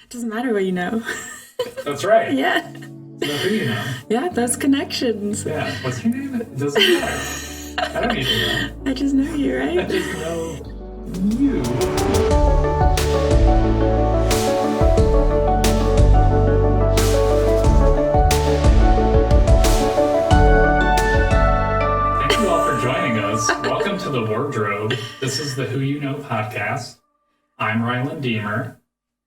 Doesn't matter what you know. That's right. Yeah. So who you know? Yeah, those connections. Yeah. What's your name? It doesn't matter. I don't need to know. I just know you, I right? just know you. Thank you all for joining us. Welcome to The Wardrobe. This is the Who You Know podcast. I'm Rylan Deemer,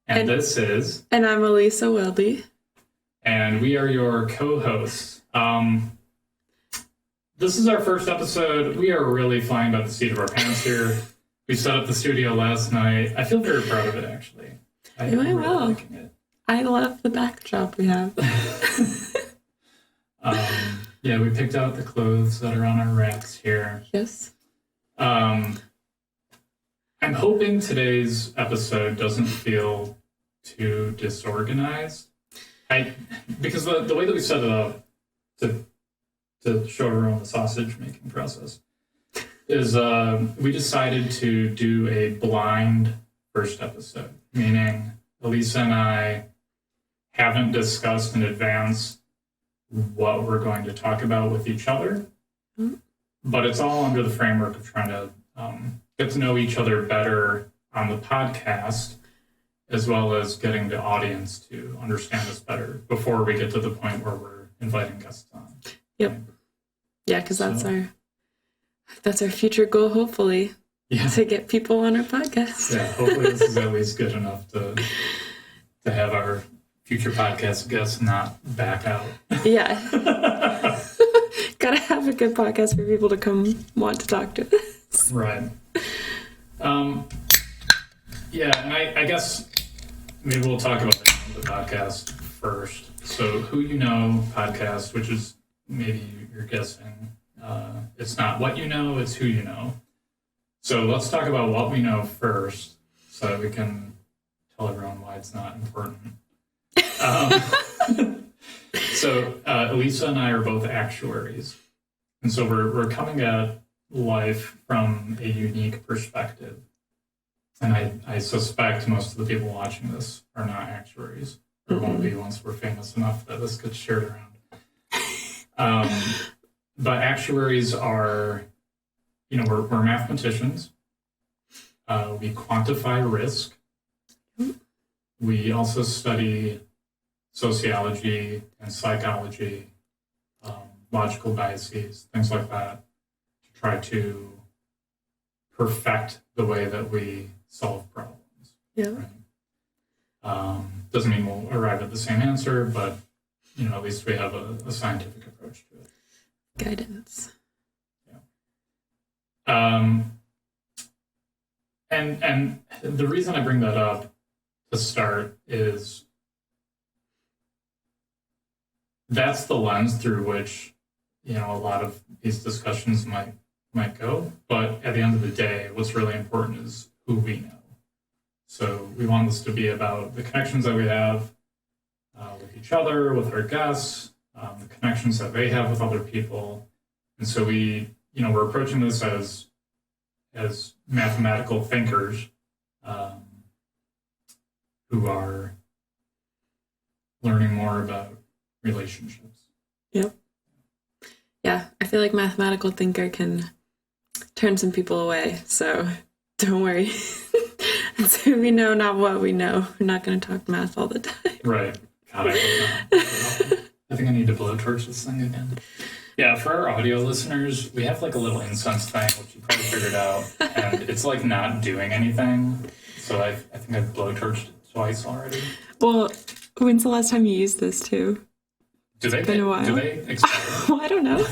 and this is... And I'm Elisa Welby. And we are your co-hosts. This is our first episode. We are really flying by the seat of our pants here. We set up the studio last night. I feel very proud of it, actually. You went well. Liking it. I love the backdrop we have. Yeah, we picked out the clothes that are on our racks here. Yes. I'm hoping today's episode doesn't feel too disorganized. Because the way that we set it up to show everyone the sausage making process is we decided to do a blind first episode, meaning Elisa and I haven't discussed in advance what we're going to talk about with each other, but it's all under the framework of trying to get to know each other better on the podcast, as well as getting the audience to understand us better before we get to the point where we're inviting guests on. Yep. Right? Yeah, because that's our future goal, hopefully, to get people on our podcast. Yeah, hopefully this is at least good enough to have our future podcast guests not back out. Yeah. Gotta have a good podcast for people to come want to talk to us. Right. Yeah, and I guess maybe we'll talk about the podcast first. So, Who You Know podcast, which is maybe you're guessing, it's not what you know, it's who you know. So let's talk about what we know first, so that we can tell everyone why it's not important. So Elisa and I are both actuaries, and so we're coming at life from a unique perspective. And I suspect most of the people watching this are not actuaries, or won't be once we're famous enough that this gets shared around. But actuaries are, we're mathematicians. We quantify risk. We also study sociology and psychology, logical biases, things like that, to try to perfect the way that we solve problems. Yeah. Right? Doesn't mean we'll arrive at the same answer, but at least we have a scientific approach to it. Guidance. Yeah. And the reason I bring that up to start is that's the lens through which a lot of these discussions might go. But at the end of the day, what's really important is who we know. So we want this to be about the connections that we have with each other, with our guests, the connections that they have with other people. And so we're approaching this as mathematical thinkers who are learning more about relationships. Yep. Yeah, I feel like mathematical thinker can turn some people away, so don't worry. That's who we know, not what we know. We're not going to talk math all the time. Right. God, I hope not. I think I need to blowtorch this thing again. Yeah, for our audio listeners, we have like a little incense thing, which you probably figured out, and it's like not doing anything. So I think I've blowtorched it twice already. Well, when's the last time you used this too? Do they expire? Well, I don't know.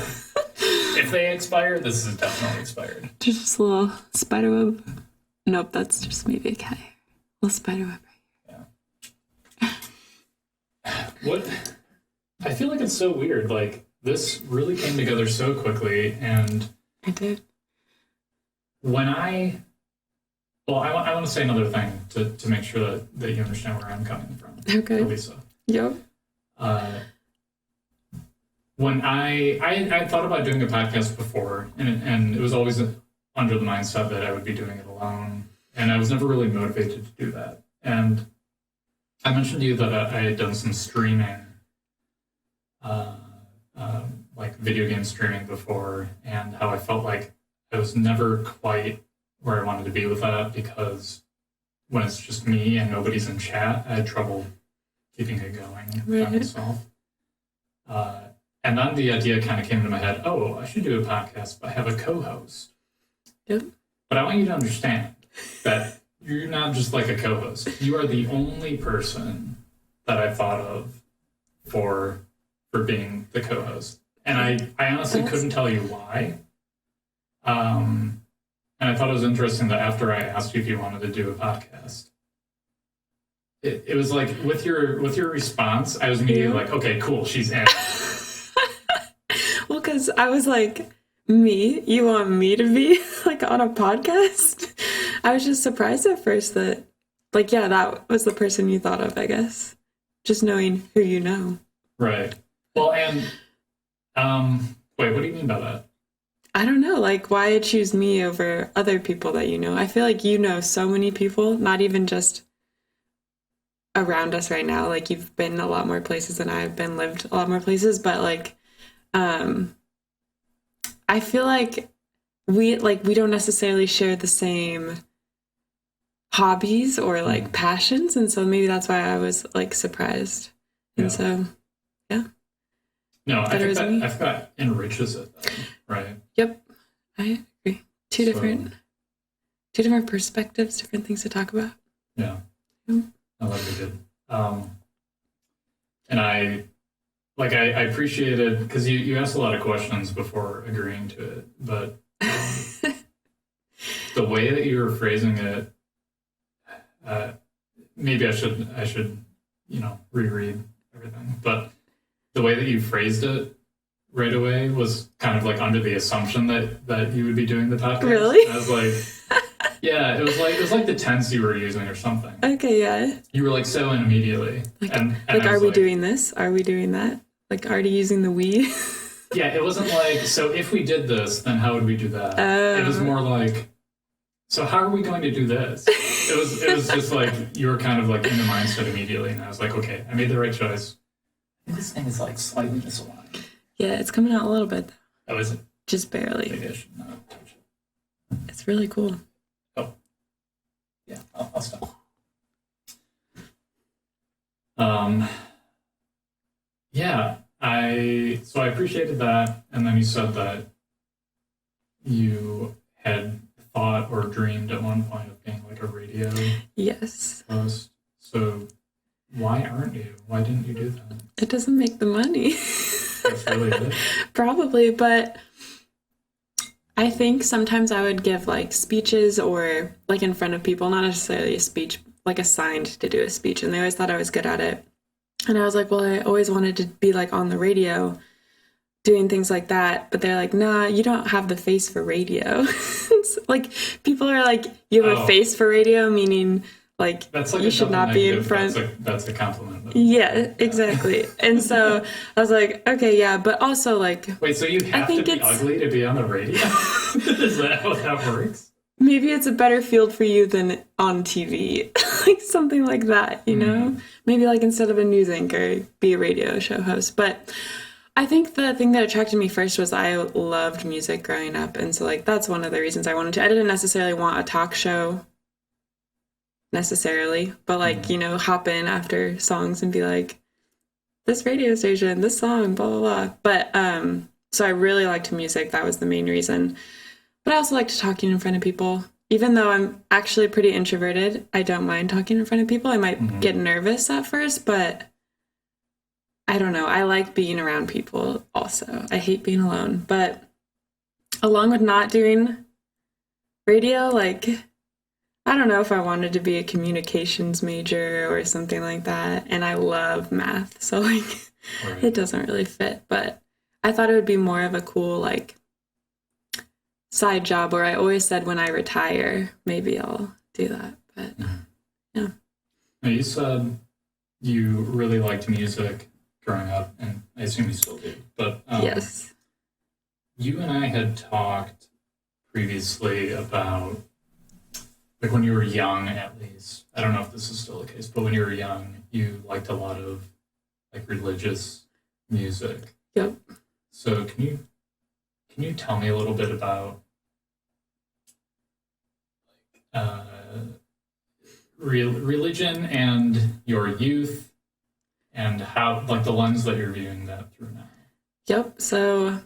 If they expire, this is definitely expired. Just a little spider web. Nope, that's just maybe a cat hair. A little spider web right here. Yeah. What? I feel like it's so weird. Like, this really came together so quickly, and I did. When I want to say another thing to make sure that you understand where I'm coming from. Okay. Elisa. Yep. When I thought about doing a podcast before, and it was always under the mindset that I would be doing it alone, and I was never really motivated to do that. And I mentioned to you that I had done some streaming, uh, like video game streaming before, and how I felt like I was never quite where I wanted to be with that because when it's just me and nobody's in chat, I had trouble keeping it going by myself. And then the idea kind of came into my head, oh, I should do a podcast, but I have a co-host. Yep. But I want you to understand that you're not just like a co-host. You are the only person that I thought of for being the co-host. And I honestly couldn't tell you why. And I thought it was interesting that after I asked you if you wanted to do a podcast, it was like with your response, I was immediately like, okay, cool, she's in. Well, because I was like, me? You want me to be like on a podcast? I was just surprised at first that, like, yeah, that was the person you thought of, I guess. Just knowing who you know. Right. Well, and wait, what do you mean by that? I don't know, like, why choose me over other people that you know? I feel like you know so many people, not even just around us right now. Like, you've been a lot more places than I've been, lived a lot more places, but like, I feel like we don't necessarily share the same hobbies or like passions, and so maybe that's why I was like surprised. And so yeah. No, I think that enriches it though, right? Yep. I agree. Two different perspectives, different things to talk about. Yeah. I like it good. And I appreciated because you asked a lot of questions before agreeing to it, but the way that you were phrasing it, maybe I should reread everything, but the way that you phrased it right away was kind of like under the assumption that you would be doing the podcast. Really? And I was like, yeah, it was like the tense you were using or something. Okay, yeah. You were like so in immediately. Like, and are we doing this? Are we doing that? Like already using the we? Yeah, it wasn't like, so if we did this, then how would we do that? It was more like, so how are we going to do this? It was just like you were kind of like in the mindset immediately, and I was like, okay, I made the right choice. I think this thing is like slightly misaligned. Yeah, it's coming out a little bit. Oh, is it? Just barely. Maybe I should not touch it. It's really cool. Oh. Yeah, I'll stop. Yeah, I appreciated that, and then you said that you had thought or dreamed at one point of being like a radio host. So why aren't you? Why didn't you do that? It doesn't make the money. That's really it. Probably, but I think sometimes I would give like speeches or like in front of people, not necessarily a speech, like assigned to do a speech, and they always thought I was good at it. And I was like, well, I always wanted to be like on the radio doing things like that. But they're like, nah, you don't have the face for radio. Like people are like, you have a face for radio, meaning like, that's like you should not be in front. That's a compliment. Though. Yeah, exactly. And so I was like, okay, yeah, but also like, wait, so you have to be ugly to be on the radio? Is that how that works? Maybe it's a better field for you than on TV, like something like that, you know? Maybe like instead of a news anchor, be a radio show host. But I think the thing that attracted me first was I loved music growing up. And so like that's one of the reasons I wanted to. I didn't necessarily want a talk show necessarily, but like, you know, hop in after songs and be like, this radio station, this song, blah, blah, blah. But so I really liked music. That was the main reason. But I also liked talking in front of people. Even though I'm actually pretty introverted, I don't mind talking in front of people. I might get nervous at first, but I don't know. I like being around people also. I hate being alone. But along with not doing radio, like, I don't know if I wanted to be a communications major or something like that. And I love math, so like it doesn't really fit. But I thought it would be more of a cool, like, side job where I always said when I retire, maybe I'll do that. But yeah. Now you said you really liked music growing up, and I assume you still do. But yes, you and I had talked previously about like when you were young, at least, I don't know if this is still the case, but when you were young, you liked a lot of like religious music. Yep. So can you tell me a little bit about uh, religion and your youth and how, like, the lens that you're viewing that through now? Yep. So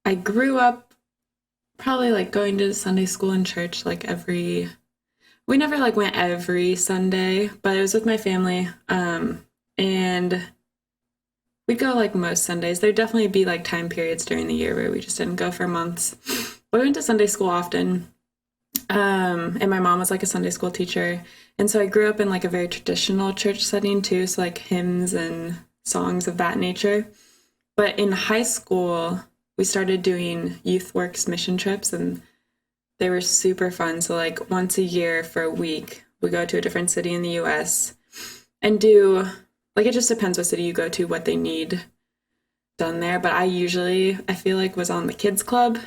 I grew up probably like going to Sunday school and church like we never like went every Sunday, but it was with my family. And we'd go like most Sundays. There'd definitely be like time periods during the year where we just didn't go for months. But we went to Sunday school often. And my mom was like a Sunday school teacher. And so I grew up in like a very traditional church setting too. So like hymns and songs of that nature. But in high school, we started doing Youth Works mission trips, and they were super fun. So like once a year for a week, we go to a different city in the US and do, like, it just depends what city you go to, what they need done there. But I feel like was on the kids club.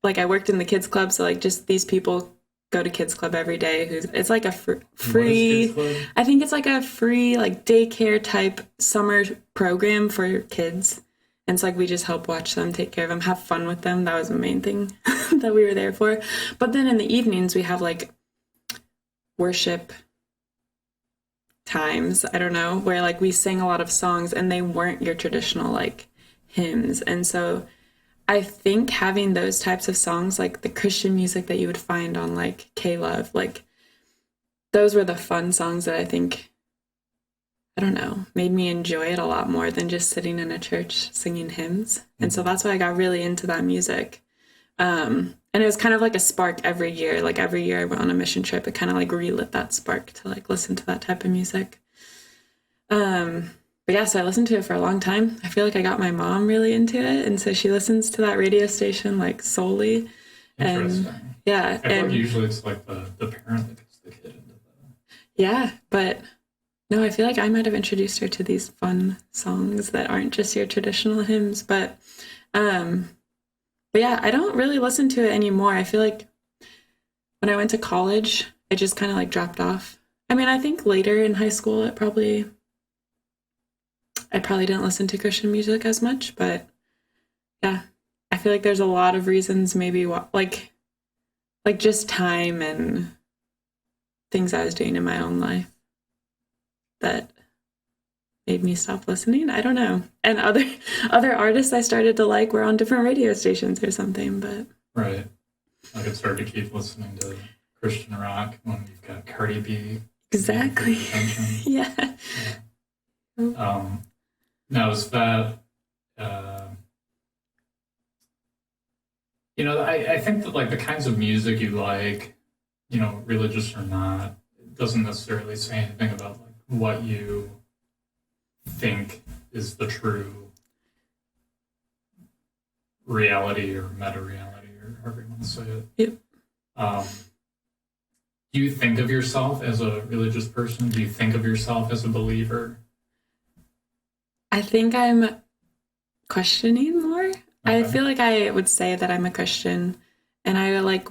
Like I worked in the kids club. So like just these people go to kids club every day. It's like a free, I think it's like a free like daycare type summer program for kids. And it's like we just help watch them, take care of them, have fun with them. That was the main thing that we were there for. But then in the evenings, we have like worship times, I don't know, where like we sang a lot of songs and they weren't your traditional like hymns. And so I think having those types of songs, like the Christian music that you would find on like K-Love, like those were the fun songs that I think, I don't know, made me enjoy it a lot more than just sitting in a church singing hymns. And so that's why I got really into that music. And it was kind of like a spark every year. Like every year I went on a mission trip, it kind of like relit that spark to like listen to that type of music. But yeah, so I listened to it for a long time. I feel like I got my mom really into it. And so she listens to that radio station like solely. Interesting. And yeah. I feel like usually it's like the parent that gets the kid into that. Yeah, but no, I feel like I might have introduced her to these fun songs that aren't just your traditional hymns. But yeah, I don't really listen to it anymore. I feel like when I went to college, I just kind of like dropped off. I mean, I think later in high school, I probably didn't listen to Christian music as much, but yeah, I feel like there's a lot of reasons, maybe like just time and things I was doing in my own life that made me stop listening. I don't know. And other artists I started to like were on different radio stations or something, but right. Like it's hard to keep listening to Christian rock when you've got Cardi B. Exactly. Yeah. Now is that I think that like the kinds of music you like, religious or not, it doesn't necessarily say anything about like what you think is the true reality or meta-reality or however you want to say it. Yep. Do you think of yourself as a religious person? Do you think of yourself as a believer? I think I'm questioning more. Okay. I feel like I would say that I'm a Christian, and I like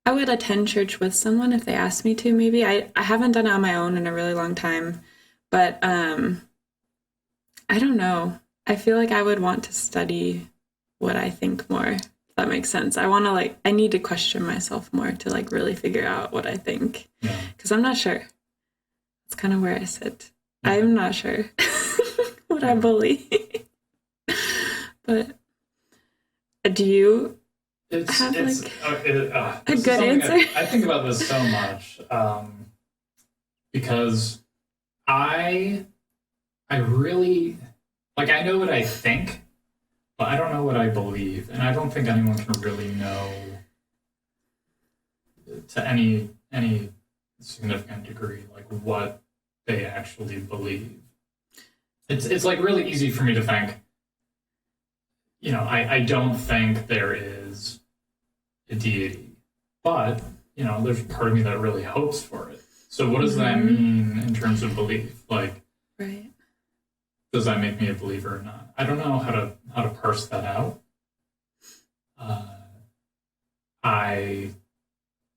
I would attend church with someone if they asked me to, maybe. I haven't done it on my own in a really long time, but I don't know. I feel like I would want to study what I think more, if that makes sense. I need to question myself more to like really figure out what I think, because I'm not sure. It's kind of where I sit. I'm not sure what I believe. But do you have a good answer? I think about this so much because I really, like, I know what I think, but I don't know what I believe. And I don't think anyone can really know to any significant degree, like, what they actually believe. It's like really easy for me to think, I don't think there is a deity, but, there's part of me that really hopes for it. So what does that mean in terms of belief? Like, right. Does that make me a believer or not? I don't know how to parse that out. I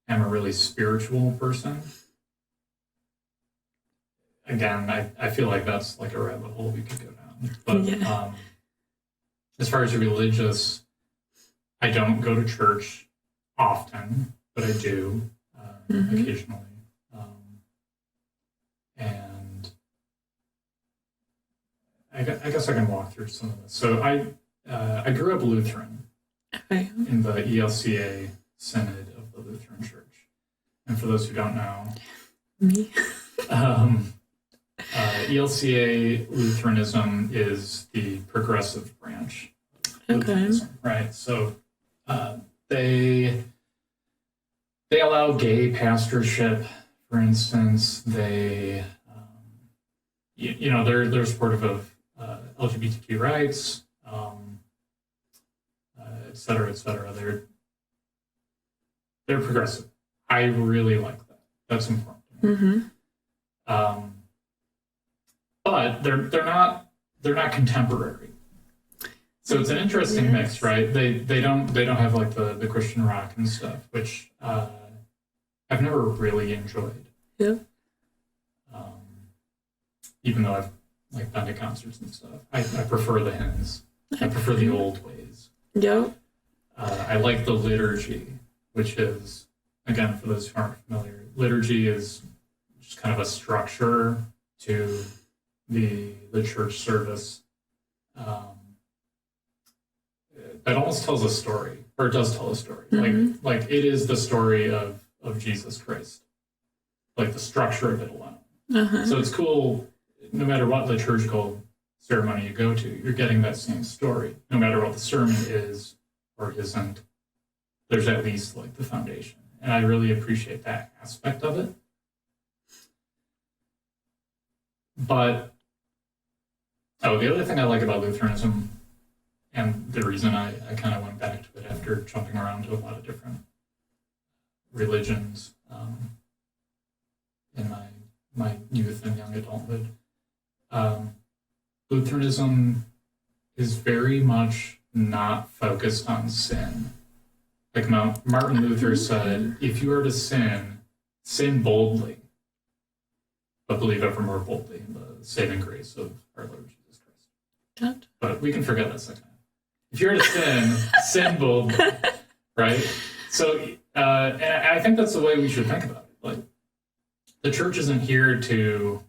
am a really spiritual person. Again, I feel like that's like a rabbit hole we could go down. But as far as religious, I don't go to church often, but I do occasionally. And I guess I can walk through some of this. So I grew up Lutheran in the ELCA Synod of the Lutheran Church. And for those who don't know, me. ELCA Lutheranism is the progressive branch of Lutheranism, right? So they allow gay pastorship, for instance. They, they're supportive of LGBTQ rights, et cetera, et cetera. They're progressive. I really like that. That's important to me. But they're not contemporary. So it's an interesting mix, right? They don't have like the Christian rock and stuff, which I've never really enjoyed. Yeah. Even though I've like been to concerts and stuff, I prefer the hymns. I prefer the old ways. Yep. I like the liturgy, which is, again, for those who aren't familiar, liturgy is just kind of a structure to the church service that almost tells a story, or it does tell a story. Like it is the story of Jesus Christ, like the structure of it alone. So it's cool, no matter what liturgical ceremony you go to, you're getting that same story. No matter what the sermon is or isn't, there's at least like the foundation. And I really appreciate that aspect of it. But, the other thing I like about Lutheranism, and the reason I kind of went back to it after jumping around to a lot of different religions in my youth and young adulthood, Lutheranism is very much not focused on sin. Like Martin Luther said, if you are to sin, sin boldly, but believe ever more boldly in the saving grace of our Lord Jesus Christ. But we can forget that second. If you're to sin, sin boldly, right? So, and I think that's the way we should think about it. Like, the church isn't here to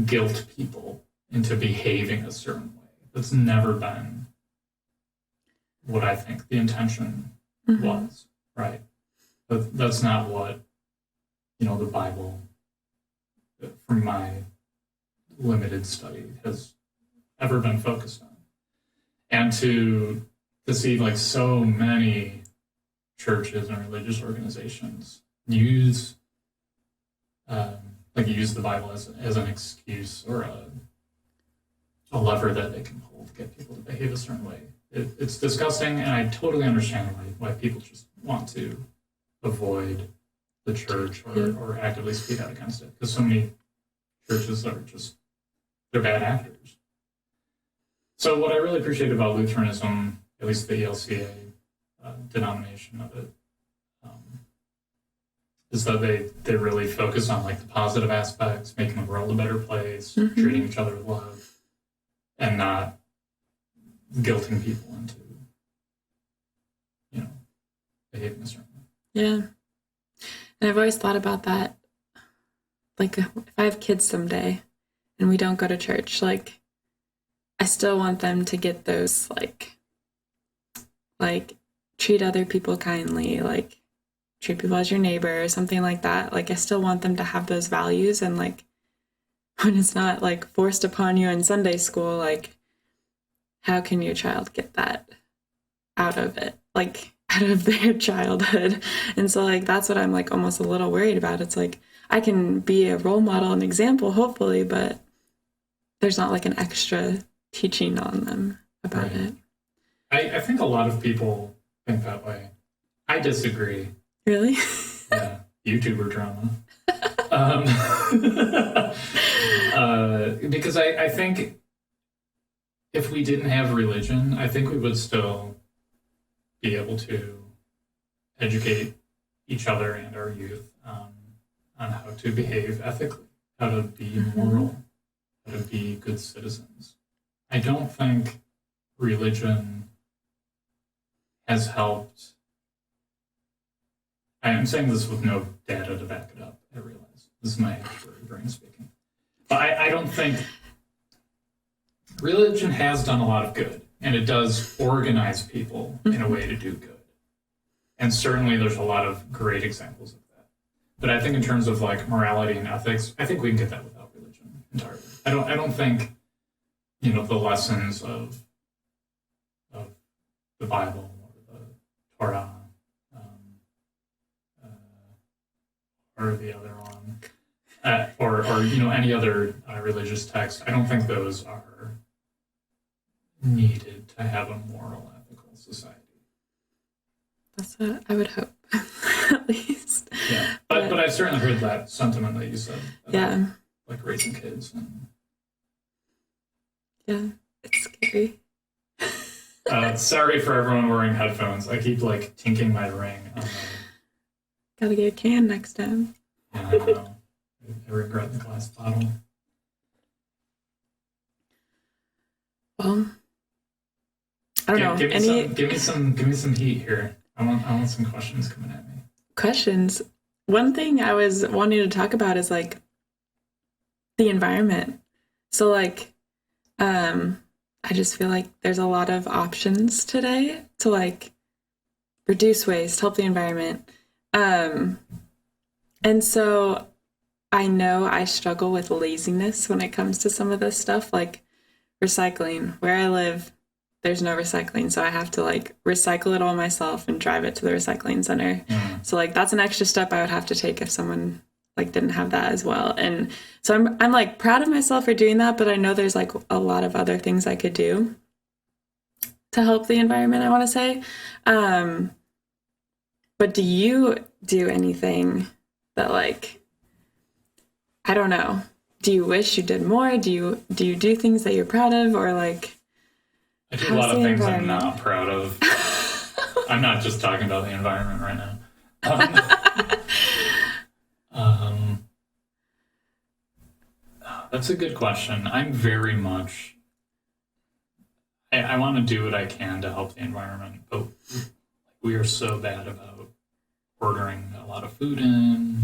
guilt people into behaving a certain way. That's never been what I think the intention was, right? But that's not what, the Bible, from my limited study, has ever been focused on. And to see like so many churches and religious organizations use the Bible as an excuse or a lever that they can pull to get people to behave a certain way. It's disgusting, and I totally understand why people just want to avoid the church or actively speak out against it, because so many churches are they're bad actors. So what I really appreciate about Lutheranism, at least the ELCA denomination of it, is that they really focus on like the positive aspects, making the world a better place, treating each other with love, and not guilting people into, behaving a certain way. Yeah. And I've always thought about that. Like, if I have kids someday and we don't go to church, like, I still want them to get those, like treat other people kindly, like, treat people as your neighbor or something like that. Like, I still want them to have those values. And, like, when it's not, like, forced upon you in Sunday school, like, how can your child get that out of it? Like, out of their childhood. And so, like, that's what I'm, like, almost a little worried about. It's like, I can be a role model and example, hopefully, but there's not, like, an extra teaching on them about it. I think a lot of people think that way. I disagree. Really? Yeah. YouTuber drama. Because I think if we didn't have religion, I think we would still be able to educate each other and our youth on how to behave ethically, how to be moral, how to be good citizens. I don't think religion has helped. I am saying this with no data to back it up, I realize. This is my brain speaking. But I don't think religion has done a lot of good, and it does organize people in a way to do good. And certainly there's a lot of great examples of that. But I think in terms of like morality and ethics, I think we can get that without religion entirely. I don't think, the lessons of the Bible or the Torah or the other one, or any other religious text, I don't think those are needed to have a moral, ethical society. That's what I would hope, at least. Yeah, but I've certainly heard that sentiment that you said. Yeah. Like raising kids. And... Yeah, it's scary. Sorry for everyone wearing headphones. I keep like tinking my ring. Gotta get a can next time. Yeah, I know. I regret the glass bottle. Well, I don't know. Give me some heat here. I want some questions coming at me. Questions. One thing I was wanting to talk about is like the environment. So like, I just feel like there's a lot of options today to like reduce waste, help the environment. And so I know I struggle with laziness when it comes to some of this stuff, like recycling. Where I live, there's no recycling, so I have to like recycle it all myself and drive it to the recycling center. So like that's an extra step I would have to take if someone like didn't have that as well. And so I'm like proud of myself for doing that, but I know there's like a lot of other things I could do to help the environment, I want to say. But do you do anything that like, I don't know, do you wish you did more? Do you do things that you're proud of, or like? I do a lot of things I'm not proud of. I'm not just talking about the environment right now. That's a good question. I'm very much, I want to do what I can to help the environment, but we are so bad about ordering a lot of food in,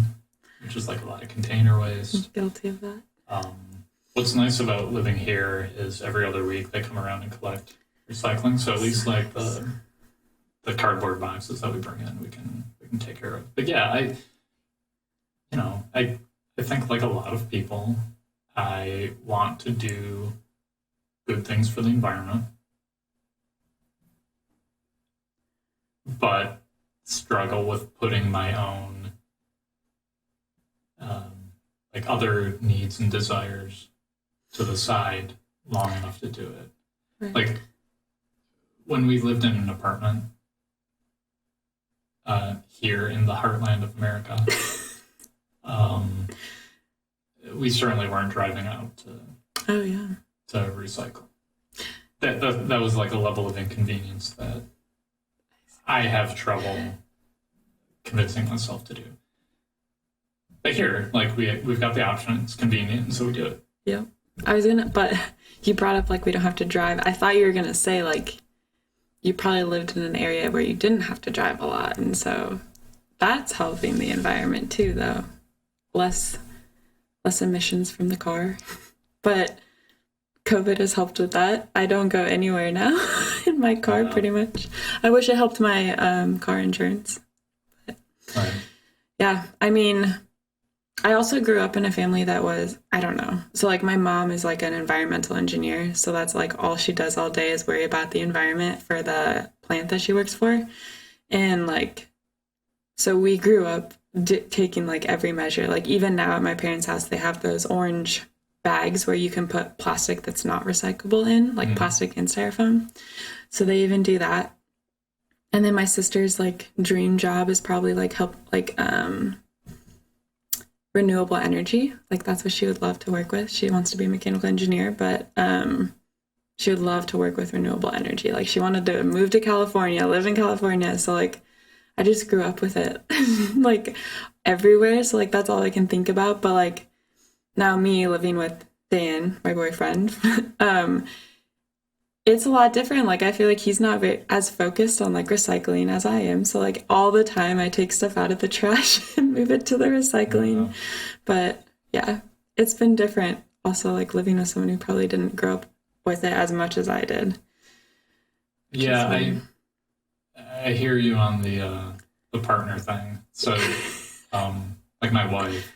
which is like a lot of container waste. I'm guilty of that. What's nice about living here is every other week they come around and collect recycling. So at least like the cardboard boxes that we bring in, we can take care of. But yeah, I think like a lot of people, I want to do good things for the environment, but struggle with putting my own like other needs and desires to the side long enough to do it. Right. Like when we lived in an apartment here in the heartland of America, we certainly weren't driving out to recycle. That was like a level of inconvenience that I have trouble convincing myself to do. But here, like we've got the option, it's convenient, and so we do it. Yeah. But you brought up like we don't have to drive. I thought you were gonna say like you probably lived in an area where you didn't have to drive a lot, and so that's helping the environment too, though. Less emissions from the car. But COVID has helped with that. I don't go anywhere now in my car, pretty much. I wish it helped my car insurance. But, right. Yeah, I mean, I also grew up in a family that was, I don't know. So like my mom is like an environmental engineer. So that's like all she does all day is worry about the environment for the plant that she works for. And like, so we grew up taking like every measure. Like even now at my parents' house, they have those orange bags where you can put plastic that's not recyclable in, like plastic and styrofoam. So they even do that. And then my sister's like dream job is probably like help like renewable energy. Like that's what she would love to work with. She wants to be a mechanical engineer, but she would love to work with renewable energy. Like she wanted to move to California, live in California. So like I just grew up with it like everywhere. So like that's all I can think about. But like now me living with Dan, my boyfriend, it's a lot different. Like I feel like he's not as focused on like recycling as I am. So like all the time I take stuff out of the trash and move it to the recycling. But yeah, it's been different. Also like living with someone who probably didn't grow up with it as much as I did. Yeah, I hear you on the partner thing. So like my wife,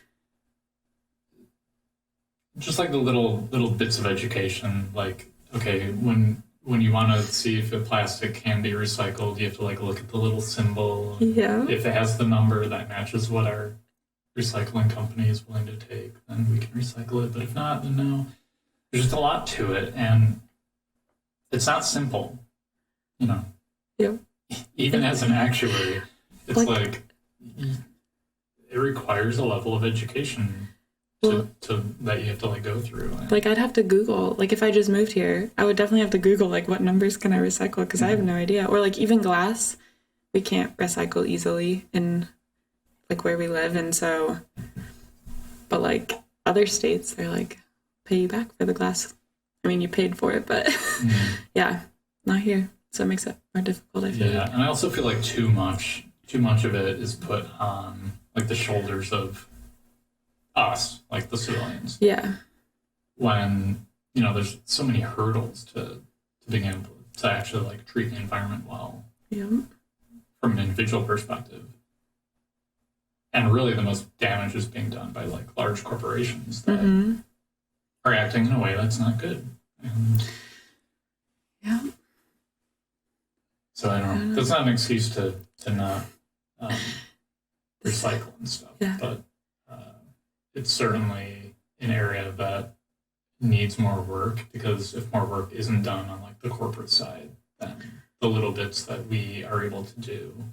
just like the little bits of education, like okay, when you want to see if a plastic can be recycled, you have to like look at the little symbol. Yeah. If it has the number that matches what our recycling company is willing to take, then we can recycle it. But if not, then no. There's just a lot to it, and it's not simple, you know. Yep. Even as an actuary, it's like it requires a level of education to that you have to like go through. Like I'd have to Google, like if I just moved here, I would definitely have to Google like what numbers can I recycle because I have no idea. Or like even glass, we can't recycle easily in like where we live, and so, but like other states, they're like pay you back for the glass. I mean, you paid for it, but yeah, not here, so it makes it more difficult. I feel. Yeah, and I also feel like too much of it is put on like the shoulders of us, like the civilians. Yeah. When, you know, there's so many hurdles to being able to actually like treat the environment well. Yeah. From an individual perspective. And really the most damage is being done by like large corporations that are acting in a way that's not good. And yeah. So I don't know. That's not an excuse to not recycle and stuff. Yeah. But it's certainly an area that needs more work, because if more work isn't done on like the corporate side, then the little bits that we are able to do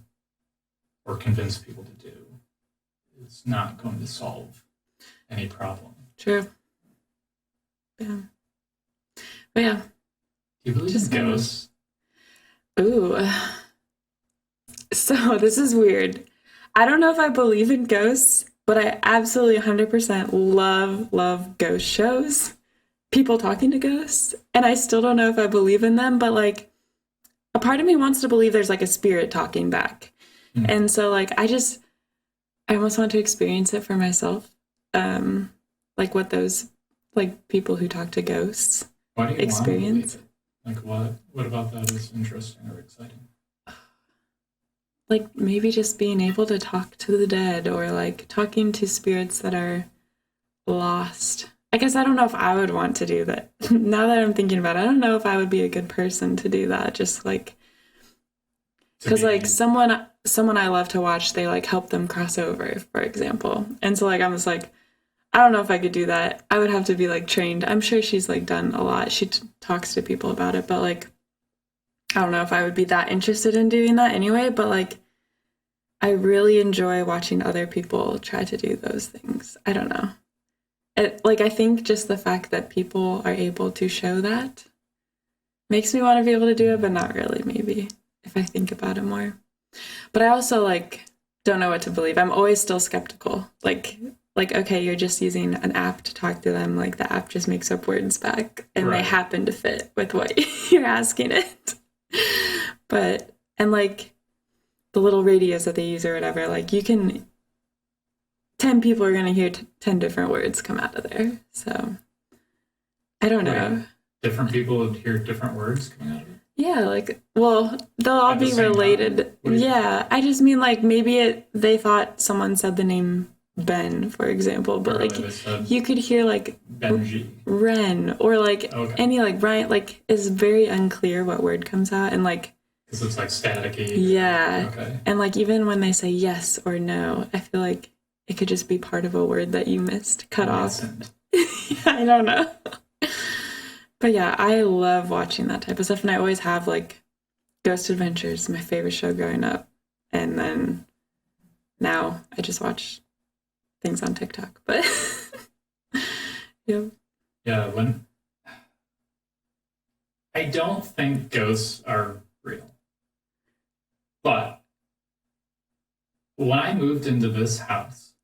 or convince people to do is not going to solve any problem. True. Yeah. But yeah. Do you believe in ghosts? Ooh. So this is weird. I don't know if I believe in ghosts, but I absolutely 100% love ghost shows. People talking to ghosts. And I still don't know if I believe in them, but like a part of me wants to believe there's like a spirit talking back. And so like I almost want to experience it for myself. Like what those like people who talk to ghosts experience. Like what about that is interesting or exciting? Like maybe just being able to talk to the dead, or like talking to spirits that are lost. I guess I don't know if I would want to do that. Now that I'm thinking about it, I don't know if I would be a good person to do that. Just like because like someone I love to watch, they like help them cross over, for example. And so like I'm just like, I don't know if I could do that. I would have to be like trained. I'm sure she's like done a lot. She talks to people about it, but like I don't know if I would be that interested in doing that anyway. But like I really enjoy watching other people try to do those things. I don't know. I think just the fact that people are able to show that makes me want to be able to do it, but not really, maybe, if I think about it more. But I also like don't know what to believe. I'm always still skeptical. Like okay, you're just using an app to talk to them. Like the app just makes up words back, and they happen to fit with what you're asking it. But and like the little radios that they use or whatever, like you can 10 people are going to hear 10 different words come out of there. So I don't know. Different people would hear different words coming out of it? Yeah, like, well, they'll all be related. Yeah, I just mean like maybe they thought someone said the name Ben, for example, but like you could hear like Benji, Ren, or like any like Ryan, like it's very unclear what word comes out, and like because it's like staticky. Yeah. Okay. And like even when they say yes or no, I feel like it could just be part of a word that you missed, cut off. Yeah, I don't know. But yeah, I love watching that type of stuff, and I always have like Ghost Adventures, my favorite show growing up, and then now I just watch things on TikTok. But yeah. Yeah, I don't think ghosts are real. But when I moved into this house,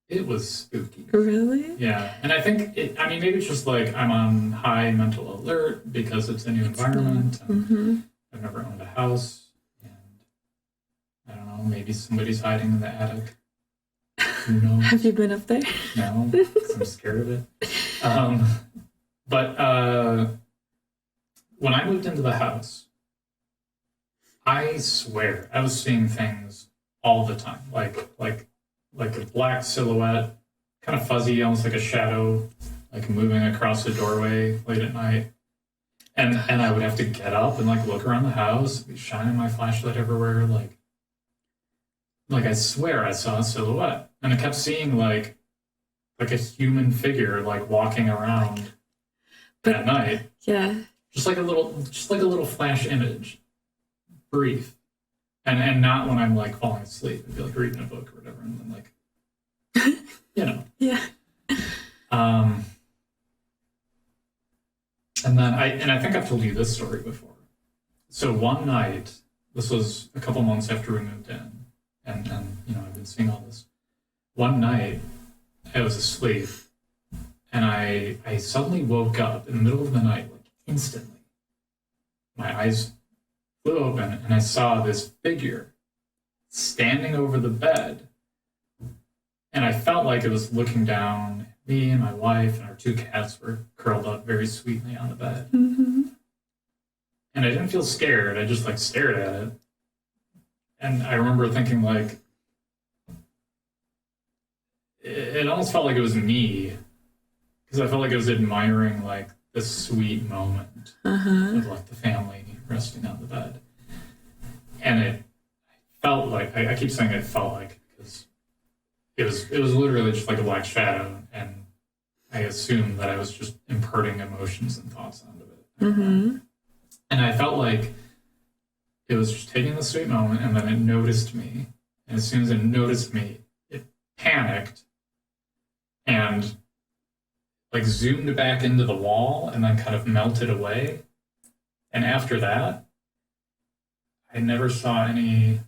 it was spooky. Really? Yeah. And I think, maybe it's just like I'm on high mental alert because it's a new environment. And I've never owned a house. And I don't know, maybe somebody's hiding in the attic. Who knows? Have you been up there? No, because I'm scared of it. But when I moved into the house, I swear I was seeing things all the time, like a black silhouette, kind of fuzzy, almost like a shadow, like moving across the doorway late at night. And I would have to get up and like look around the house, be shining my flashlight everywhere, like I swear I saw a silhouette, and I kept seeing like a human figure like walking around at night. Yeah. Just like a little flash image, brief, and not when I'm like falling asleep. I'd be like reading a book or whatever, and then like, Yeah. And then I think I've told you this story before. So one night, this was a couple months after we moved in, and I've been seeing all this. One night, I was asleep, and I suddenly woke up in the middle of the night, like instantly. My eyes flew open, and I saw this figure standing over the bed, and I felt like it was looking down at me and my wife, and our 2 cats were curled up very sweetly on the bed. And I didn't feel scared. I just like stared at it. And I remember thinking like, it almost felt like it was me, because I felt like I was admiring like the sweet moment of like the family resting on the bed. And it felt like, I keep saying it felt like, because it was literally just like a black shadow, and I assumed that I was just imparting emotions and thoughts onto it. And I felt like it was just taking the sweet moment, and then it noticed me. And as soon as it noticed me, it panicked and like zoomed back into the wall and then kind of melted away. And after that, I never saw any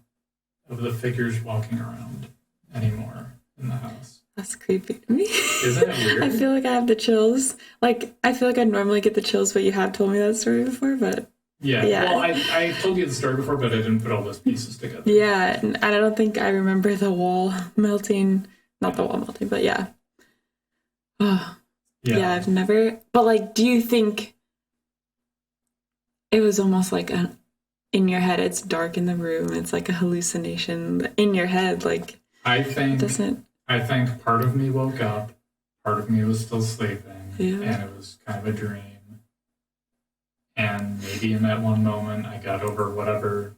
of the figures walking around anymore in the house. That's creepy to me. Isn't it weird? I feel like I have the chills. Like, I feel like I normally get the chills, but you have told me that story before, but... Yeah. Well, I told you the story before, but I didn't put all those pieces together. Yeah, and I don't think I remember the wall melting. Not the wall melting, but yeah. Oh, yeah, I've never... But, like, do you think it was almost like in your head, it's dark in the room, it's like a hallucination in your head, like... I think part of me woke up, part of me was still sleeping, and it was kind of a dream. And maybe in that one moment, I got over whatever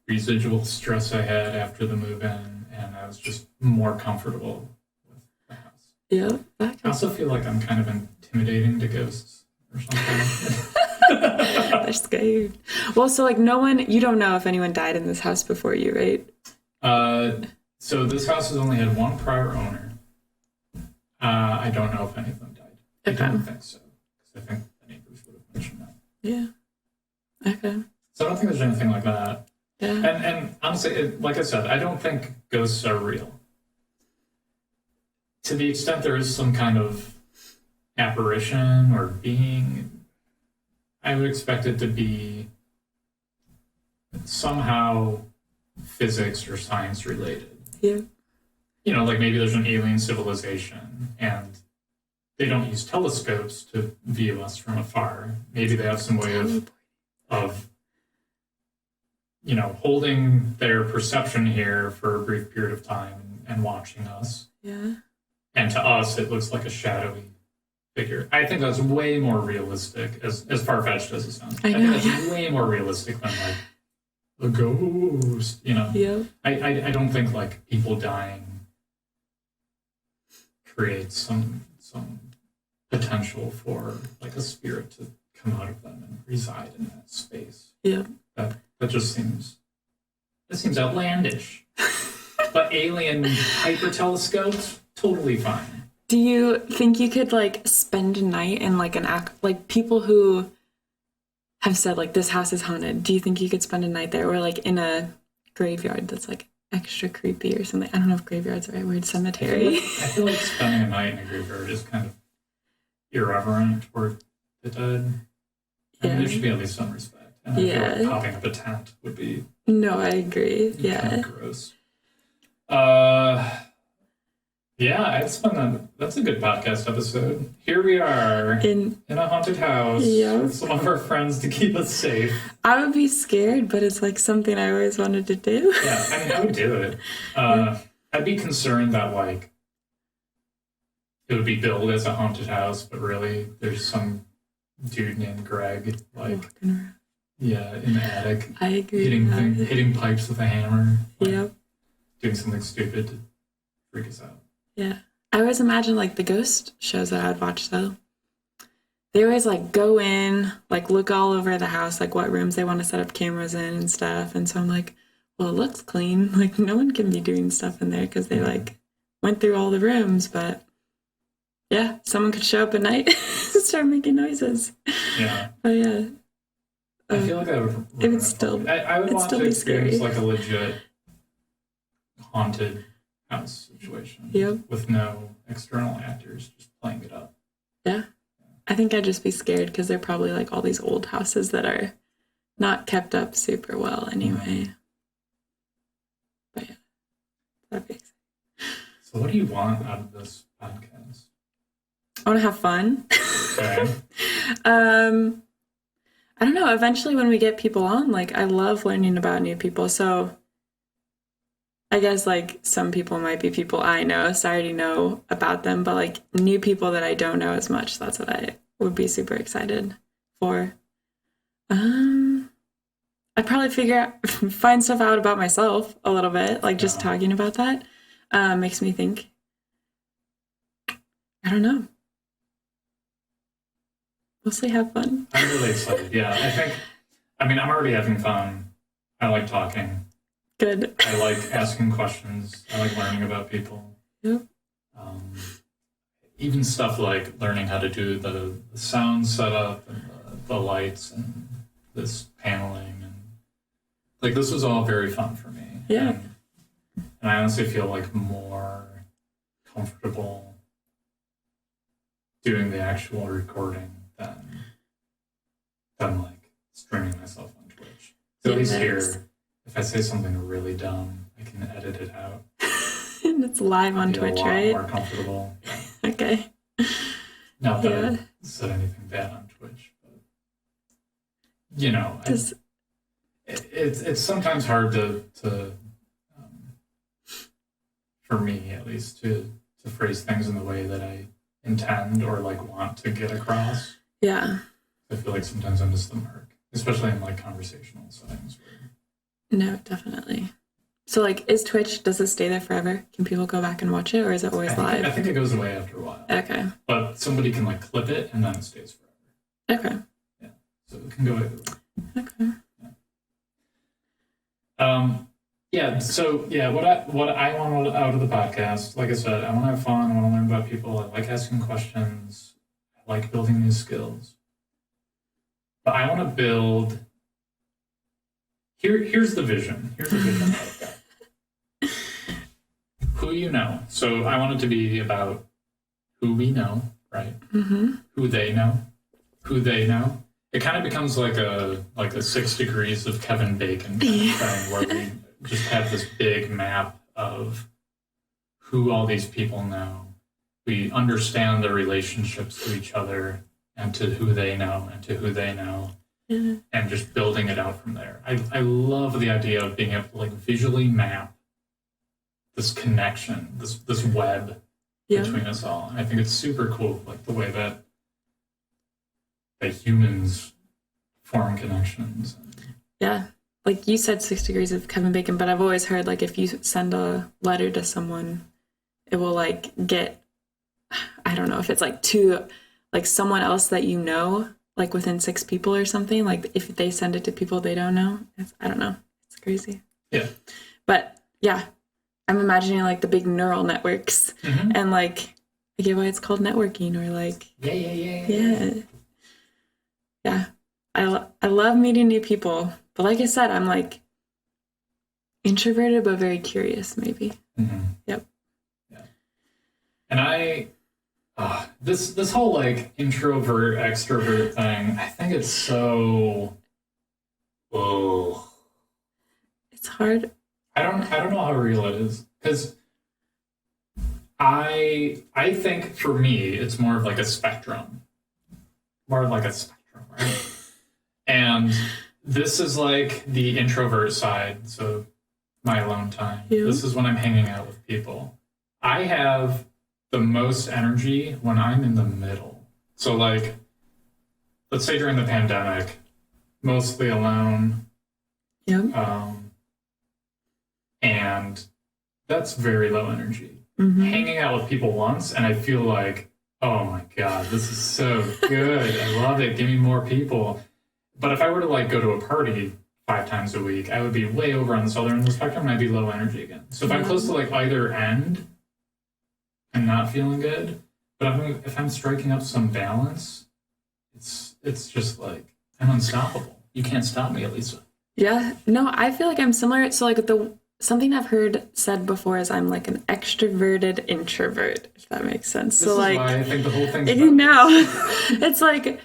residual stress I had after the move-in, and I was just more comfortable with the house. Yeah. I also feel like I'm kind of intimidating to ghosts or something. They're scared. Well, so like you don't know if anyone died in this house before you, right? So this house has only had one prior owner. I don't know if any of them died. Okay. I don't think so, because I think the neighbors would have mentioned that. Yeah. Okay. So I don't think there's anything like that. Yeah. And honestly, like I said, I don't think ghosts are real. To the extent there is some kind of apparition or being, I would expect it to be somehow physics or science related. Yeah. Like maybe there's an alien civilization and they don't use telescopes to view us from afar. Maybe they have some way of holding their perception here for a brief period of time and watching us. Yeah. And to us, it looks like a shadowy figure. I think that's way more realistic, as far-fetched as it sounds. I think that's way more realistic than like a ghost, Yeah. I don't think like people dying creates some potential for like a spirit to come out of them and reside in that space. Yeah. That just seems outlandish. But alien hyper telescopes, totally fine. Do you think you could like spend a night in like like people who have said like this house is haunted. Do you think you could spend a night there, or like in a graveyard that's like extra creepy or something? I don't know if graveyard's the right word. Cemetery. I feel like spending a night in a graveyard is kind of irreverent toward the dead. I mean, there should be at least some respect. And I feel like popping up a tent would be. No, I agree. Kind of gross. Yeah, that's a good podcast episode. Here we are in a haunted house with some of our friends to keep us safe. I would be scared, but it's like something I always wanted to do. Yeah, I mean, I would do it. I'd be concerned that like it would be billed as a haunted house, but really there's some dude named Greg like in the attic. I agree. Hitting pipes with a hammer. Like, doing something stupid to freak us out. Yeah. I always imagine like the ghost shows that I'd watch though. They always like go in, like look all over the house, like what rooms they want to set up cameras in and stuff. And so I'm like, well, it looks clean. Like no one can be doing stuff in there because they like went through all the rooms. But yeah, someone could show up at night and start making noises. Yeah. But yeah. I feel like I would still I would want to be experience scary. like a legit haunted house situation with no external actors, just playing it up. Yeah. I think I'd just be scared because they're probably like all these old houses that are not kept up super well anyway. But yeah, that'd be exciting. So what do you want out of this podcast? I want to have fun. Okay. I don't know. Eventually when we get people on, like I love learning about new people. So I guess like some people might be people I know, so I already know about them, but like new people that I don't know as much, that's what I would be super excited for. I'd probably find stuff out about myself a little bit, like just talking about that makes me think. I don't know. Mostly have fun. I'm really excited. Yeah, I'm already having fun. I like talking. Good. I like asking questions. I like learning about people. Yep. Even stuff like learning how to do the sound setup and the lights and this paneling. And like this was all very fun for me. Yeah. And I honestly feel like more comfortable doing the actual recording than like streaming myself on Twitch. So at least here, if I say something really dumb, I can edit it out. And it's live on Twitch, right? More comfortable. Yeah. Okay. Not that I said anything bad on Twitch, but you know, it's sometimes hard to for me at least to phrase things in the way that I intend or like want to get across. Yeah. I feel like sometimes I miss the mark, especially in like conversational settings. No, definitely. So like, is Twitch, does it stay there forever? Can people go back and watch it, or is it always live? I think it goes away after a while. Okay. But somebody can like clip it and then it stays forever. Okay. Yeah. So it can go either way. Okay. Yeah. So yeah, what I want out of the podcast, like I said, I want to have fun. I want to learn about people. I like asking questions. I like building new skills. But I want to build. Here's the vision. Here's the vision that I've got. Who you know. So I want it to be about who we know, right? Mm-hmm. Who they know. Who they know. It kind of becomes like a 6 degrees of Kevin Bacon kind of thing, where we just have this big map of who all these people know. We understand their relationships to each other and to who they know and to who they know. Mm-hmm. And just building it out from there. I love the idea of being able to like visually map this connection, this web between us all. And I think it's super cool, like the way that humans form connections. Yeah. Like you said 6 degrees of Kevin Bacon, but I've always heard like if you send a letter to someone, it will like get, I don't know if it's like to like someone else that you know, like within 6 people or something, like if they send it to people they don't know, I don't know. It's crazy. Yeah. But yeah, I'm imagining like the big neural networks and like, I get why it's called networking or like. Yeah. Yeah. I love meeting new people, but like I said, I'm like introverted but very curious, maybe. Mm-hmm. Yep. Yeah. And this whole like introvert extrovert thing, I think it's so. Oh. It's hard. I don't know how real it is, because I think for me it's more of like a spectrum, right? And this is like the introvert side, so my alone time. Yeah. This is when I'm hanging out with people. I have the most energy when I'm in the middle. So like, let's say during the pandemic, mostly alone. Yep. And that's very low energy. Mm-hmm. Hanging out with people once, and I feel like, oh my God, this is so good. I love it. Give me more people. But if I were to like go to a party 5 times a week, I would be way over on this other end of the spectrum, and I'd be low energy again. So if I'm close to like either end, I'm not feeling good. But if I'm striking up some balance, it's just like I'm unstoppable. You can't stop me, Elisa. Yeah. No, I feel like I'm similar. So like something I've heard said before is I'm like an extroverted introvert, if that makes sense. This so is like, why I think the whole thing's you know, it's like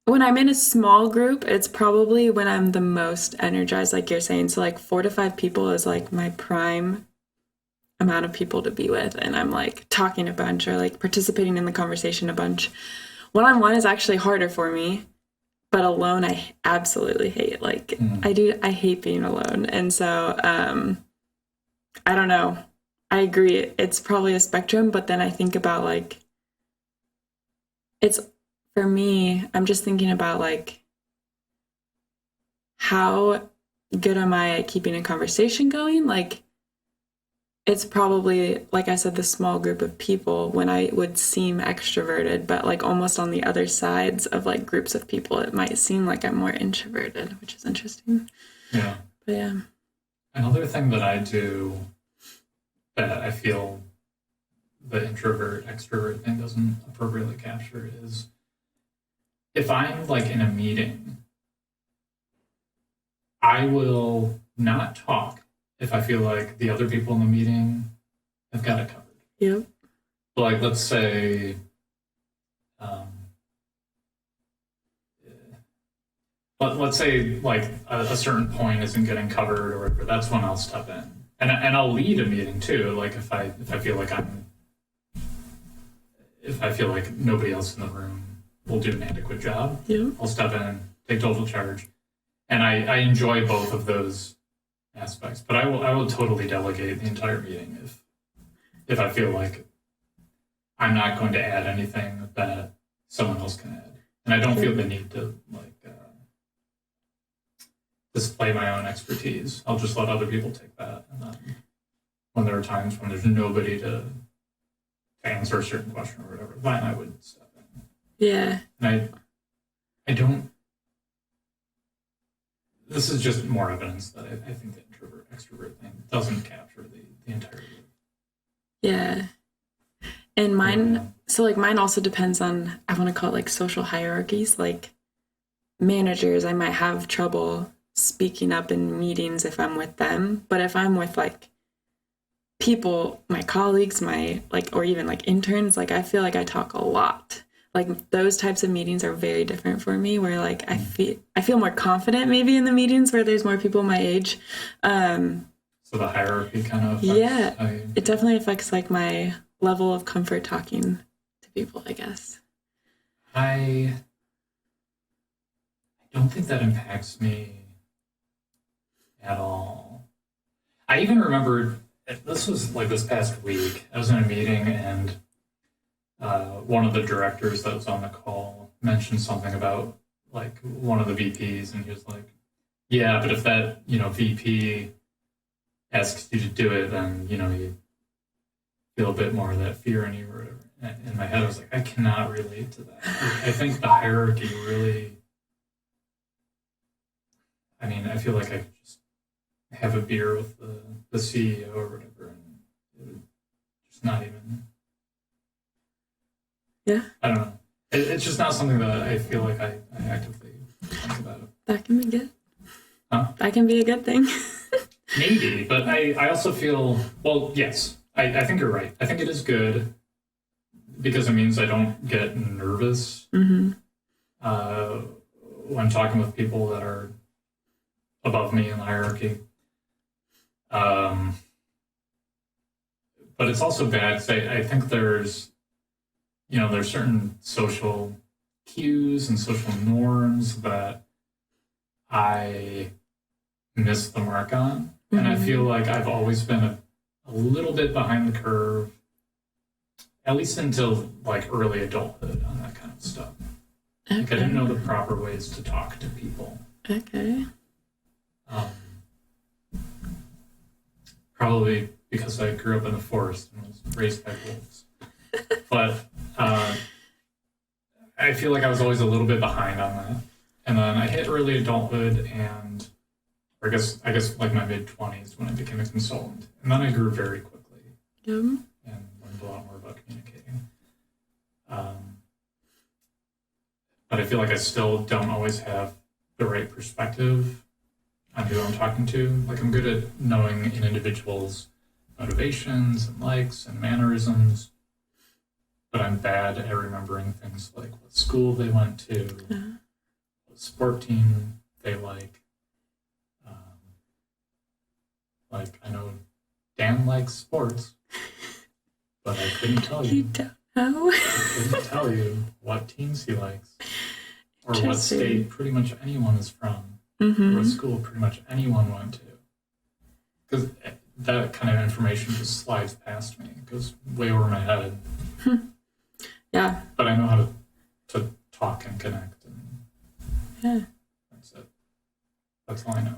when I'm in a small group, it's probably when I'm the most energized, like you're saying. So like 4 to 5 people is like my prime amount of people to be with, and I'm like talking a bunch or like participating in the conversation a bunch. One-on-one is actually harder for me, but alone I absolutely hate. Like I hate being alone. And so I don't know. I agree. It's probably a spectrum, but then I think about like it's for me, I'm just thinking about like how good am I at keeping a conversation going? Like it's probably, like I said, the small group of people when I would seem extroverted, but like almost on the other sides of like groups of people, it might seem like I'm more introverted, which is interesting. Yeah. But yeah. Another thing that I do that I feel the introvert extrovert thing doesn't appropriately capture is if I'm like in a meeting, I will not talk if I feel like the other people in the meeting have got it covered. Yep. So like, let's say, let's say like a certain point isn't getting covered or whatever. That's when I'll step in, and I'll lead a meeting too. Like if I feel like if I feel like nobody else in the room will do an adequate job, Yep. I'll step in, take total charge, and I enjoy both of those aspects. But I will totally delegate the entire meeting if I feel like I'm not going to add anything that someone else can add, and I don't feel the need to like display my own expertise. I'll just let other people take that, and then when there are times when there's nobody to answer a certain question or whatever, then I would step in. Yeah. And I don't. This is just more evidence that I think the introvert extrovert thing doesn't capture the entirety. Yeah. And mine, so like mine also depends on, I want to call it like social hierarchies. Like managers, I might have trouble speaking up in meetings if I'm with them. But if I'm with like people, my colleagues, my like, or even like interns, like I feel like I talk a lot. Like those types of meetings are very different for me, where like I feel more confident maybe in the meetings where there's more people my age. So the hierarchy kind of affects it definitely affects like my level of comfort talking to people, I guess. I don't think that impacts me at all. I even remember this was like this past week. I was in a meeting and one of the directors that was on the call mentioned something about like one of the VPs, and he was like, "Yeah, but if that VP asks you to do it, then you feel a bit more of that fear in you or whatever." In my head, I was like, I cannot relate to that. I think the hierarchy really. I mean, I feel like I could just have a beer with the CEO or whatever, and it would just not even. Yeah. I don't know. It's just not something that I feel like I actively think about That can be good. Huh? That can be a good thing. Maybe, but I also feel, well, yes, I think you're right. I think it is good because it means I don't get nervous Mm-hmm. when talking with people that are above me in the hierarchy. But it's also bad because I think there's certain social cues and social norms that I miss the mark on. And I feel like I've always been a little bit behind the curve, at least until like early adulthood on that kind of stuff. Okay. Like I didn't know the proper ways to talk to people. Okay. Probably because I grew up in the forest and was raised by wolves. But I feel like I was always a little bit behind on that. And then I hit early adulthood or I guess like my mid-20s when I became a consultant. And then I grew very quickly and learned a lot more about communicating. But I feel like I still don't always have the right perspective on who I'm talking to. Like I'm good at knowing an individual's motivations and likes and mannerisms, but I'm bad at remembering things like what school they went to, what sport team they like. Like I know Dan likes sports, but I couldn't tell you. You don't know? I couldn't tell you what teams he likes or what Interesting. state pretty much anyone is from. Mm-hmm. Or what school pretty much anyone went to. Because that kind of information just slides past me. It goes way over my head. Yeah. But I know how to talk and connect. And Yeah. that's it. That's all I know.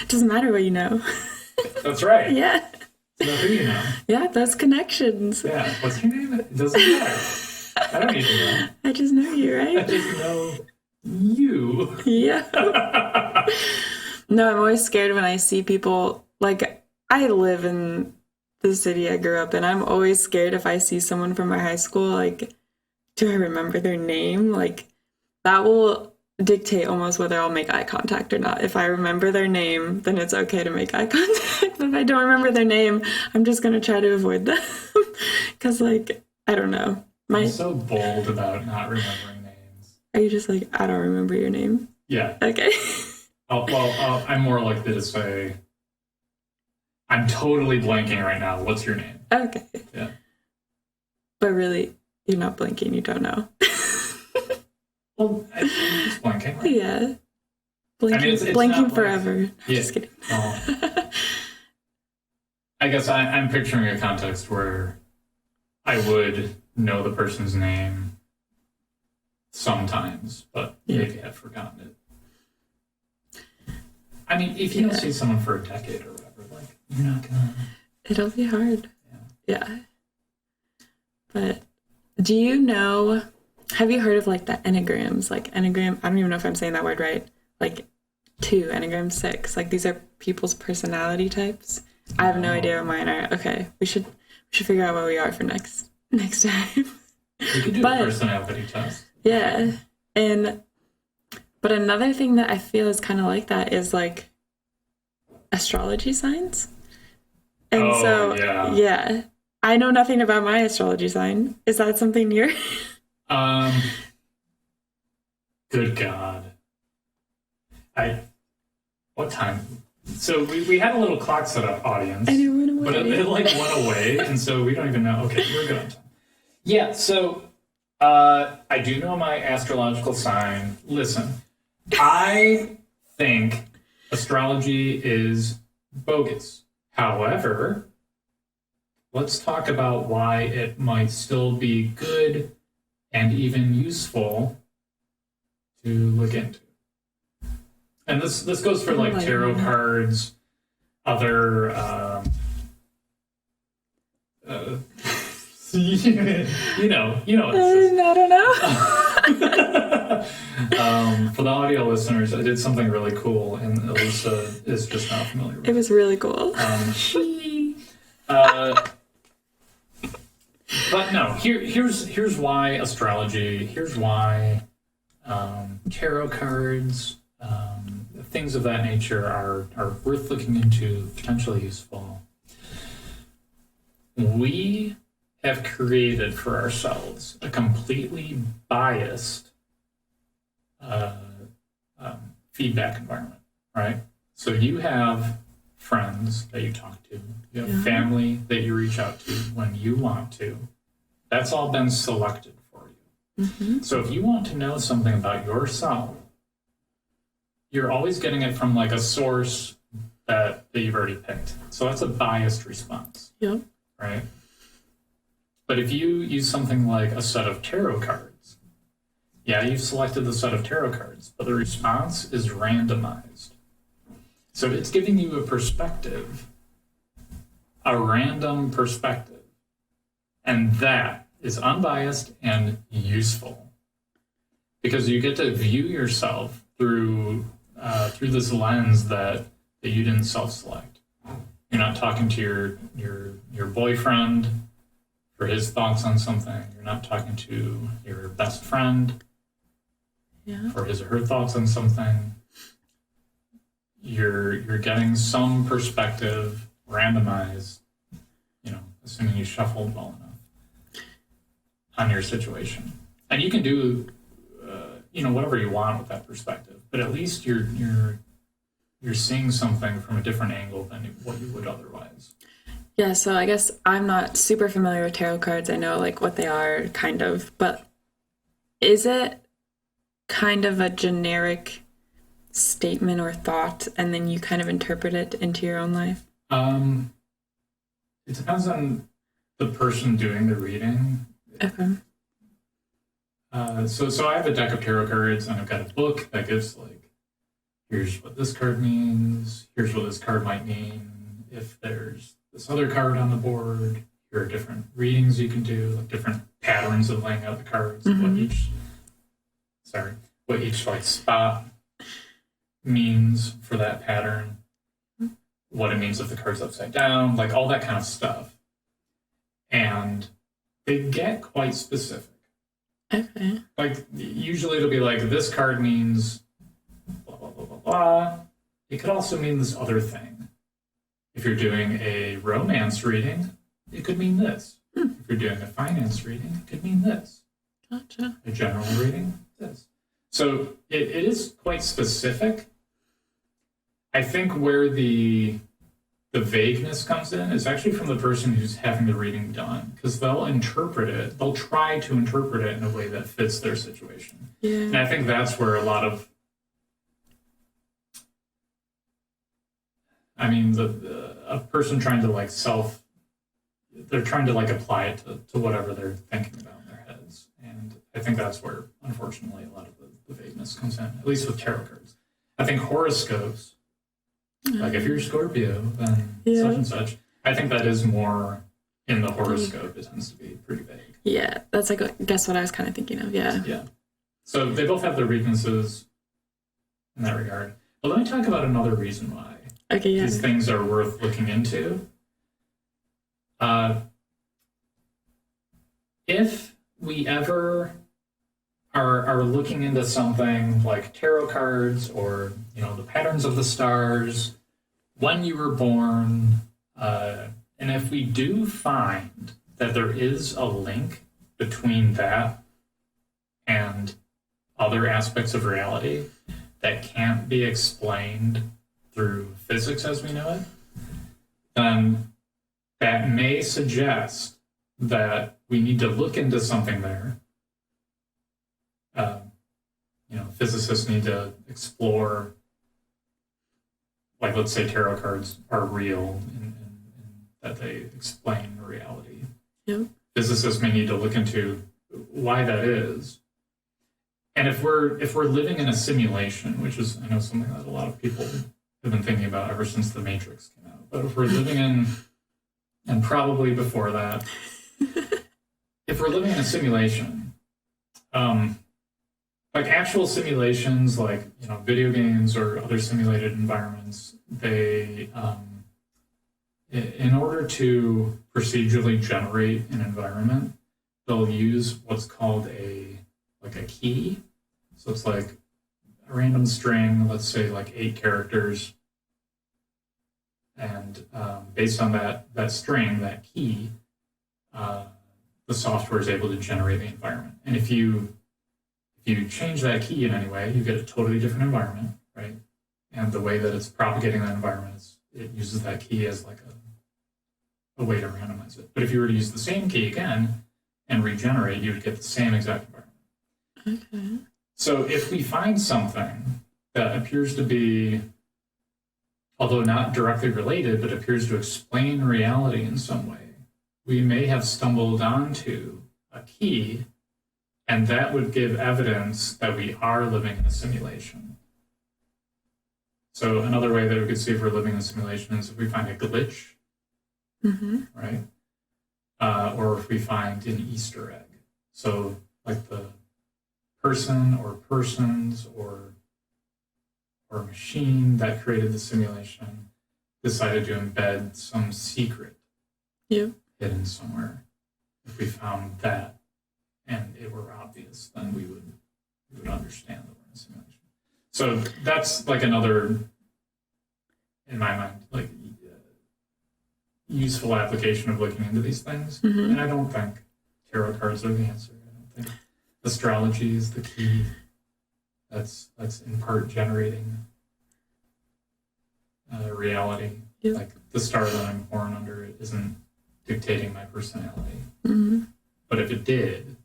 Doesn't matter what you know. That's right. Yeah. So who you know? Yeah, those connections. Yeah. What's your name? It doesn't matter. I don't need to know. I just know you, I right? just know you. Yeah. No, I'm always scared when I see people, like, I live in the city I grew up in. I'm always scared if I see someone from my high school, like, do I remember their name? Like, that will dictate almost whether I'll make eye contact or not. If I remember their name, then it's okay to make eye contact. But if I don't remember their name, I'm just going to try to avoid them. Because, like, I don't know. I'm so bold about not remembering names. Are you just like, I don't remember your name? Yeah. Okay. I'm more likely to say, I'm totally blanking right now. What's your name? Okay. Yeah. But really, you're not blinking, you don't know. Well, I'm just blanking, right? Yeah. Blinking, I mean, it's blinking not forever. Like, I'm just kidding. Well, I guess I'm picturing a context where I would know the person's name sometimes, but maybe I've forgotten it. I mean, if you don't see someone for a decade or whatever, like, you're not gonna... It'll be hard. Yeah. But do you know, have you heard of like the enneagrams? Like enneagram, I don't even know if I'm saying that word right. Like 2, enneagram 6. Like these are people's personality types. I have no idea what mine are. Okay, we should figure out what we are for next time. You could do a personality test. Yeah. But another thing that I feel is kind of like that is like astrology signs. And yeah. I know nothing about my astrology sign. Is that something you're... Good God. What time? So we had a little clock set up, audience. And it went away. But it like went away, and so we don't even know. Okay, we're good on time. Yeah, so I do know my astrological sign. Listen, I think astrology is bogus. However, let's talk about why it might still be good and even useful to look into. And this goes for like tarot cards, other you know what this is. I don't know. For the audio listeners, I did something really cool, and Elisa is just not familiar with it. It was really cool. But no, here's why astrology. Here's why tarot cards, things of that nature are worth looking into, potentially useful. We have created for ourselves a completely biased feedback environment, right? So you have friends that you talk to, you have family that you reach out to when you want to. That's all been selected for you. Mm-hmm. So if you want to know something about yourself, you're always getting it from like a source that you've already picked. So that's a biased response, Yep. right? But if you use something like a set of tarot cards, yeah, you've selected the set of tarot cards, but the response is randomized. So it's giving you a perspective, a random perspective, and that is unbiased and useful because you get to view yourself through this lens that you didn't self-select. You're not talking to your boyfriend for his thoughts on something. You're not talking to your best friend for his or her thoughts on something. You're getting some perspective, randomized, assuming you shuffled well enough on your situation. And you can do whatever you want with that perspective, but at least you're seeing something from a different angle than what you would otherwise. Yeah, so I guess I'm not super familiar with tarot cards. I know like what they are, kind of, but is it kind of a generic statement or thought, and then you kind of interpret it into your own life? It depends on the person doing the reading. Okay. So I have a deck of tarot cards, and I've got a book that gives like, here's what this card means, here's what this card might mean, if there's this other card on the board, here are different readings you can do, like different patterns of laying out the cards, what each like spot means for that pattern, what it means if the card's upside down, like all that kind of stuff. And they get quite specific. Okay. Like usually it'll be like, this card means blah, blah, blah, blah, blah. It could also mean this other thing. If you're doing a romance reading, it could mean this. If you're doing a finance reading, it could mean this. Gotcha. A general reading, this. So it is quite specific. I think where the vagueness comes in is actually from the person who's having the reading done, because they'll try to interpret it in a way that fits their situation. Yeah. And I think that's where a lot of, a person trying to like they're trying to like apply it to whatever they're thinking about in their heads. And I think that's where, unfortunately, a lot of the vagueness comes in, at least with tarot cards. I think horoscopes, like if you're Scorpio, then such and such, I think that is more in the horoscope. It tends to be pretty vague. Yeah, that's like, guess what I was kind of thinking of, yeah. Yeah. So they both have their weaknesses in that regard. But let me talk about another reason why these things are worth looking into. If we ever are looking into something like tarot cards or, the patterns of the stars, when you were born, and if we do find that there is a link between that and other aspects of reality that can't be explained through physics as we know it, then that may suggest that we need to look into something there. Physicists need to explore, like, let's say tarot cards are real and that they explain reality. Yep. Physicists may need to look into why that is. And if we're living in a simulation, which is, I know, something that a lot of people have been thinking about ever since The Matrix came out, but if we're living in, and probably before that, if we're living in a simulation, like actual simulations, like video games or other simulated environments, they, in order to procedurally generate an environment, they'll use what's called a key. So So it's like a random string, let's say like 8 characters. And based on that string, that key, the software is able to generate the environment. And if you change that key in any way, you get a totally different environment, right? And the way that it's propagating that environment is it uses that key as like a way to randomize it. But if you were to use the same key again and regenerate, you would get the same exact environment. Okay. So if we find something that appears to be, although not directly related, but appears to explain reality in some way, we may have stumbled onto a key, and that would give evidence that we are living in a simulation. So another way that we could see if we're living in a simulation is if we find a glitch, right? Or if we find an Easter egg. So like the person or persons or machine that created the simulation decided to embed some secret hidden somewhere. If we found that and it were obvious, then we would understand that we're in a simulation. So that's like another, in my mind, like useful application of looking into these things. And I don't think tarot cards are the answer. I don't think astrology is the key. That's in part generating reality. Like the star that I'm born under isn't dictating my personality. But if it did,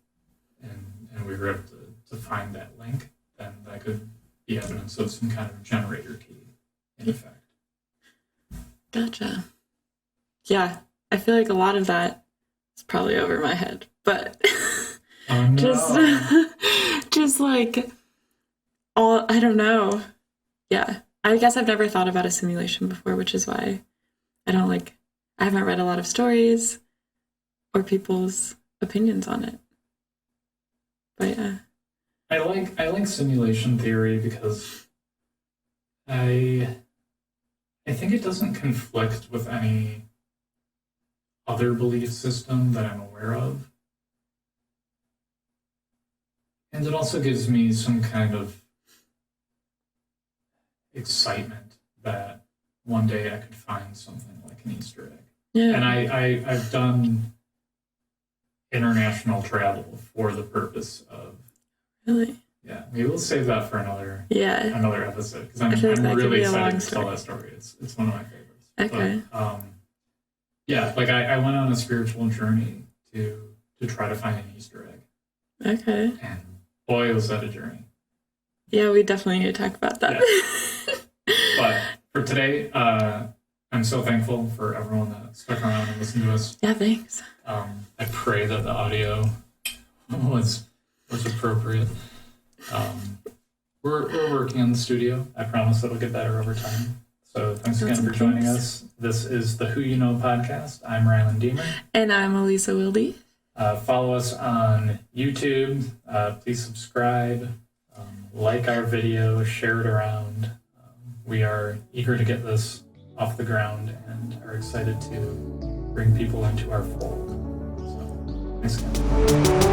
and we were able to find that link, then that could be evidence of some kind of generator key in effect. Gotcha. Yeah, I feel like a lot of that is probably over my head, but Oh, no. just like all, I don't know. Yeah, I guess I've never thought about a simulation before, which is why I haven't read a lot of stories or people's opinions on it. But yeah. I like simulation theory because I think it doesn't conflict with any other belief system that I'm aware of. And it also gives me some kind of excitement that one day I could find something like an Easter egg. Yeah. And I've done international travel for the purpose of. Really? Yeah, maybe we'll save that for another episode because I'm like really excited to tell that story. It's one of my favorites. Okay. But, yeah, like I went on a spiritual journey to try to find an Easter egg. Okay. And boy, was that a journey. Yeah, we definitely need to talk about that. Yeah. But for today, I'm so thankful for everyone that stuck around and listened to us. Yeah, thanks. I pray that the audio was appropriate. We're working on the studio. I promise it'll get better over time. So thanks again for joining us. This is the Who You Know podcast. I'm Rylan Deemer. And I'm Elisa Wilde. Follow us on YouTube. Please subscribe. Like our video. Share it around. We are eager to get this off the ground and are excited to bring people into our fold. So thanks again.